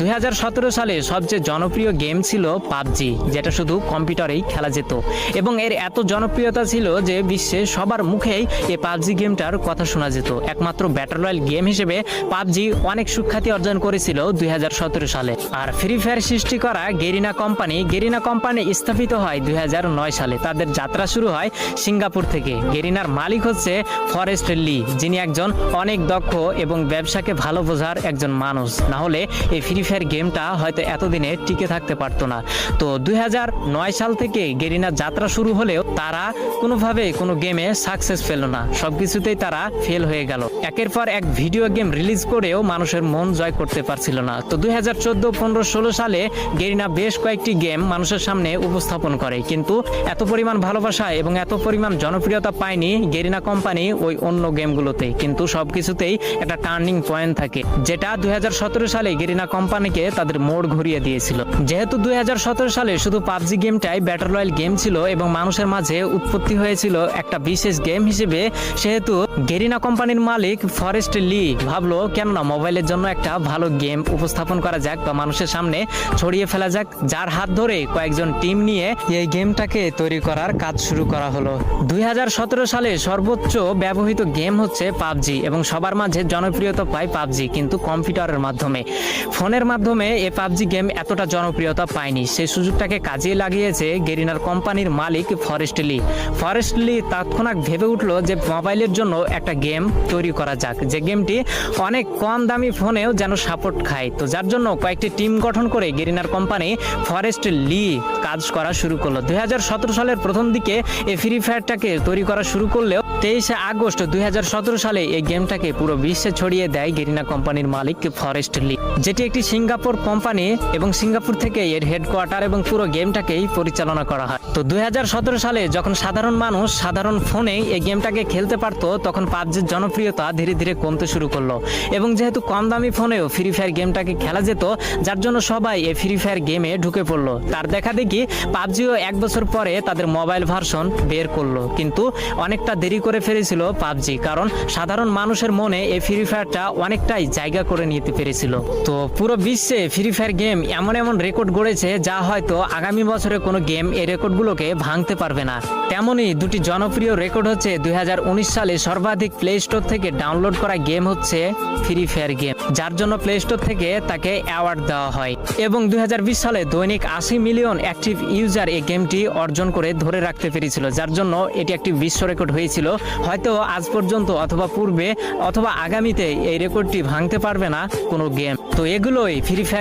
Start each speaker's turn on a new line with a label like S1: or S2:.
S1: 2017 সালে সবচেয়ে জনপ্রিয় গেম ছিল পাবজি, যেটা শুধু কম্পিউটারেই খেলা যেত এবং এর এত জনপ্রিয়তা ছিল যে বিশ্বে সবার মুখেই এই পাবজি গেমটার কথা শোনা যেত। একমাত্র ব্যাটল রয়্যাল গেম হিসেবে পাবজি অনেক সুখ্যাতি অর্জন করেছিল 2017 সালে। আর ফ্রি ফায়ার সৃষ্টি করা গেরিনা কোম্পানি স্থাপিত হয় 2009 সালে। তাদের যাত্রা শুরু হয় সিঙ্গাপুর থেকে। গেরিনার মালিক হচ্ছে ফরেস্ট লি, যিনি একজন অনেক দক্ষ এবং ব্যবসাকে ভালো বোঝার একজন মানুষ। না হলে এই ফ্রি ফায়ার গেমটা হয়তো এতদিনে টিকে থাকতে পারতো না। তো 2009 সাল থেকে গেরিনার যাত্রা শুরু হলেও তারা কোনোভাবে কোনো গেমে সাকসেস পেল না, সবকিছুতেই তারা ফেল হয়ে গেল। একের পর এক ভিডিও গেম রিলিজ করেও মানুষের মন জয় করতে পারছিল না। তো 2014, 15, 16 সালে গেরিনা বেশ কয়েকটি গেম মানুষের সামনে উপস্থাপন করে, কিন্তু এত পরিমাণ ভালোবাসা এবং এত পরিমাণ জনপ্রিয়তা পায়নি গেরিনা কোম্পানি ওই অন্য গেমগুলোতে। কিন্তু সবকিছুতেই একটা টার্নিং পয়েন্ট থাকে, যেটা 2017 সালে গেরিনা কোম্পানিকে তাদের মোড় ঘুরিয়ে দিয়েছিল। যেহেতু 2017 সালে শুধু পাবজি গেমটাই ব্যাটল রয়্যাল গেম ছিল এবং মানুষের মাঝে উৎপত্তি হয়েছিল একটা বিশেষ গেম হিসেবে, সেহেতু গেরিনা কোম্পানির মালিক ফরেস্ট লি ভাবলো কেননা মোবাইলের জন্য একটা ভালো গেম উপস্থাপন করা যাক বা মানুষের সামনে ছড়িয়ে ফেলা যাক, যার হাত ধরে কয়েকজন টিম নিয়ে এই গেমটাকে তৈরি করার কাজ শুরু করা হলো। 2017 সালে সর্বোচ্চ ব্যবহৃত গেম হচ্ছে পাবজি এবং সবার মাঝে জনপ্রিয়তা পায় পাবজি, কিন্তু কম্পিউটারের মাধ্যমে। ফোনের মাধ্যমে এই পাবজি গেম এতটা জনপ্রিয়তা পায়নি। সেই সুযোগটাকে কাজে লাগিয়েছে গেরিনার কোম্পানির মালিক ফরেস্ট লি তৎক্ষণাৎ ভেবে উঠলো যে মোবাইলের জন্য একটা গেম তৈরি করা যাক, যে গেমটি অনেক কম দামি ফোনেও যেন সাপোর্ট খায়। তো যার জন্য কয়েকটি টিম গঠন করে গেরিনার কোম্পানি ফরেস্ট লি কাজ করা শুরু করলো। 2017 সালের প্রথম দিকে এই ফ্রি ফায়ারটাকে তৈরি করা শুরু করলেও 23 আগস্ট 2017 সালে এই গেমটাকে পুরো বিশ্বে ছড়িয়ে দেয় গেরিনা কোম্পানির মালিক ফরেস্ট লি, যেটি একটি সিঙ্গাপুর কোম্পানি এবং সিঙ্গাপুর থেকে এর হেডকোয়ার্টার এবং পুরো গেমটাকেই পরিচালনা করা হয়। তো 2017 সালে যখন সাধারণ মানুষ সাধারণ ফোনে এই গেমটাকে খেলতে পারতো, তখন পাবজির জনপ্রিয়তা ধীরে ধীরে কমতে শুরু করলো এবং যেহেতু কম দামি ফোনেও ফ্রি ফায়ার গেমটাকে খেলা যেত, যার জন্য সবাই এই ফ্রি ফায়ার গেমে ঢুকে পড়লো। তার দেখা দেখি পাবজিও 1 বছর পরে তাদের মোবাইল ভার্সন বের করলো, কিন্তু অনেকটা দেরি করে ফেলেছিল পাবজি, কারণ সাধারণ মানুষের মনে এই ফ্রি ফায়ারটা অনেকটাই জায়গা করে নিতে পেরেছিল। তো পুরো বিশ্বে ফ্রি ফায়ার গেম এমন এমন রেকর্ড গড়েছে যা হয়তো আগামী বছরে কোনো গেম এই রেকর্ডগুলোকে ভাঙতে পারবে না। তেমনই দুটি জনপ্রিয় রেকর্ড হচ্ছে 2019 সালে সর্বাধিক প্লে স্টোর থেকে ডাউনলোড করা গেম হচ্ছে ফ্রি ফায়ার গেম, যার জন্য প্লে স্টোর থেকে তাকে অ্যাওয়ার্ড দেওয়া হয়, এবং 2020 সালে দৈনিক 80 মিলিয়ন অ্যাক্টিভ ইউজার এই গেমটি অর্জন করে ধরে রাখতে পেরেছিল, যার জন্য এটি একটি বিশ্ব রেকর্ড হয়েছিল। হয়তো আজ পর্যন্ত অথবা পূর্বে অথবা আগামীতে এই রেকর্ডটি ভাঙতে পারবে না কোনো গেম। তো এগুলোই ফ্রি ফায়ার